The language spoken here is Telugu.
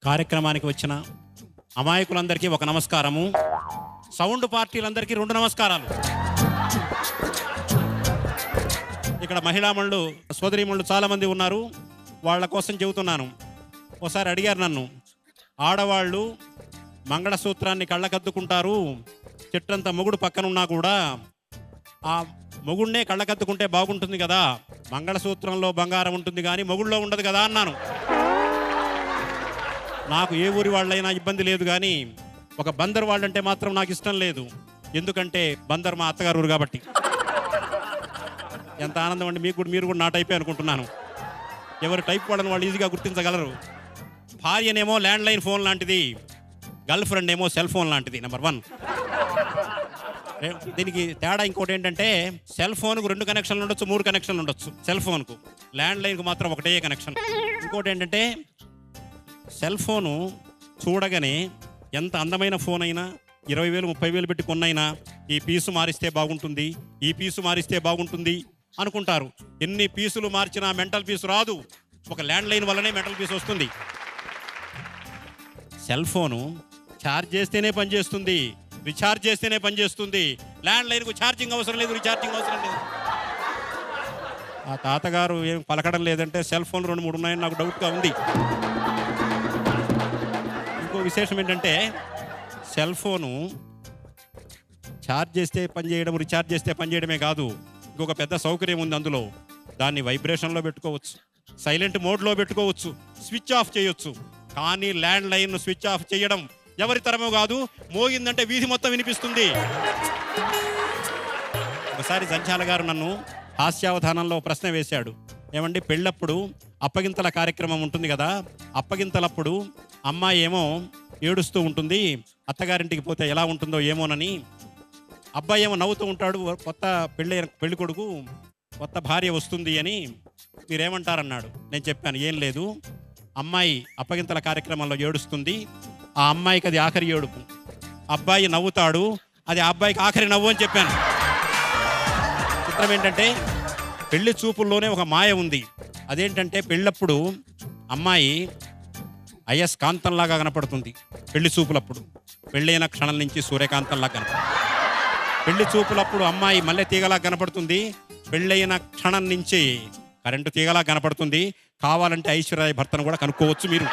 కార్యక్రమానికి వచ్చిన అమాయకులందరికీ ఒక నమస్కారము, సౌండ్ పార్టీలందరికీ 2 నమస్కారాలు. ఇక్కడ మహిళామణులు సోదరీమణులు చాలామంది ఉన్నారు, వాళ్ళ కోసం చెబుతున్నాను. ఒకసారి అడిగారు నన్ను, ఆడవాళ్ళు మంగళసూత్రాన్ని కళ్ళకద్దుకుంటారు, చెట్టంత మొగుడు పక్కనున్నా కూడా ఆ మొగుడినే కళ్ళకద్దుకుంటే బాగుంటుంది కదా, మంగళసూత్రంలో బంగారం ఉంటుంది కానీ మొగుళ్ళో ఉండదు కదా అన్నాను. నాకు ఏ ఊరి వాళ్ళైనా ఇబ్బంది లేదు, కానీ ఒక బందర్ వాళ్ళంటే మాత్రం నాకు ఇష్టం లేదు. ఎందుకంటే బందర్ మా అత్తగారు ఊరు కాబట్టి. ఎంత ఆనందం అండి, మీరు కూడా నా టైపే అనుకుంటున్నాను. ఎవరు టైప్ వాళ్ళని వాళ్ళు ఈజీగా గుర్తించగలరు. భార్యనేమో ల్యాండ్లైన్ ఫోన్ లాంటిది, గర్ల్ ఫ్రెండ్ ఏమో సెల్ ఫోన్ లాంటిది. నెంబర్ 1. దీనికి తేడా ఇంకోటి ఏంటంటే, సెల్ ఫోన్కు 2 కనెక్షన్లు ఉండొచ్చు, 3 కనెక్షన్లు ఉండొచ్చు. సెల్ ఫోన్కు, ల్యాండ్లైన్కు మాత్రం ఒకటే కనెక్షన్. ఇంకోటి ఏంటంటే, సెల్ ఫోను చూడగానే ఎంత అందమైన ఫోన్ అయినా 20,000 30,000 పెట్టి కొన్నైనా ఈ పీసు మారిస్తే బాగుంటుంది, ఈ పీసు మారిస్తే బాగుంటుంది అనుకుంటారు. ఎన్ని పీసులు మార్చినా మెంటల్ పీసు రాదు. ఒక ల్యాండ్లైన్ వల్లనే మెంటల్ పీసు వస్తుంది. సెల్ ఫోను ఛార్జ్ చేస్తేనే పనిచేస్తుంది, రీఛార్జ్ చేస్తేనే పనిచేస్తుంది. ల్యాండ్లైన్కు ఛార్జింగ్ అవసరం లేదు, రీఛార్జింగ్ అవసరం లేదు. ఆ తాతగారు ఏం పలకడం లేదంటే సెల్ ఫోన్ 2 3 ఉన్నాయని నాకు డౌట్గా ఉంది. ఇంకో విశేషం ఏంటంటే, సెల్ ఫోను ఛార్జ్ చేస్తే పనిచేయడం, రీఛార్జ్ చేస్తే పనిచేయడమే కాదు, ఇంకొక పెద్ద సౌకర్యం ఉంది అందులో. దాన్ని వైబ్రేషన్లో పెట్టుకోవచ్చు, సైలెంట్ మోడ్లో పెట్టుకోవచ్చు, స్విచ్ ఆఫ్ చేయొచ్చు. కానీ ల్యాండ్లైన్ స్విచ్ ఆఫ్ చేయడం ఎవరి తరమో కాదు, మోగిందంటే వీధి మొత్తం వినిపిస్తుంది. ఒకసారి జంచాల గారు నన్ను హాస్యావధానంలో ప్రశ్న వేశాడు. ఏమండి, పెళ్ళప్పుడు అప్పగింతల కార్యక్రమం ఉంటుంది కదా, అప్పగింతలప్పుడు అమ్మాయి ఏమో ఏడుస్తూ ఉంటుంది, అత్తగారింటికి పోతే ఎలా ఉంటుందో ఏమోనని. అబ్బాయి ఏమో నవ్వుతూ ఉంటాడు, కొత్త పెళ్లి కొడుకు కొత్త భార్య వస్తుంది అని, మీరేమంటారన్నాడు. నేను చెప్పాను, ఏం లేదు, అమ్మాయి అప్పగింతల కార్యక్రమంలో ఏడుస్తుంది, ఆ అమ్మాయికి అది ఆఖరి ఏడుపు, అబ్బాయి నవ్వుతాడు, అది ఆ అబ్బాయికి ఆఖరి నవ్వు అని చెప్పాను. చిత్రం ఏంటంటే, పెళ్లి చూపుల్లోనే ఒక మాయ ఉంది. అదేంటంటే, పెళ్ళప్పుడు అమ్మాయి అయస్కాంతంలాగా కనపడుతుంది పెళ్లి చూపులప్పుడు, పెళ్ళైన క్షణం నుంచి సూర్యకాంతంలాగా కనపడుతుంది. పెళ్లి చూపులప్పుడు అమ్మాయి మల్లె తీగలా కనపడుతుంది, పెళ్ళైన క్షణం నుంచి కరెంటు తీగలా కనపడుతుంది. కావాలంటే ఐశ్వర్య భర్తను కూడా కనుక్కోవచ్చు మీరు.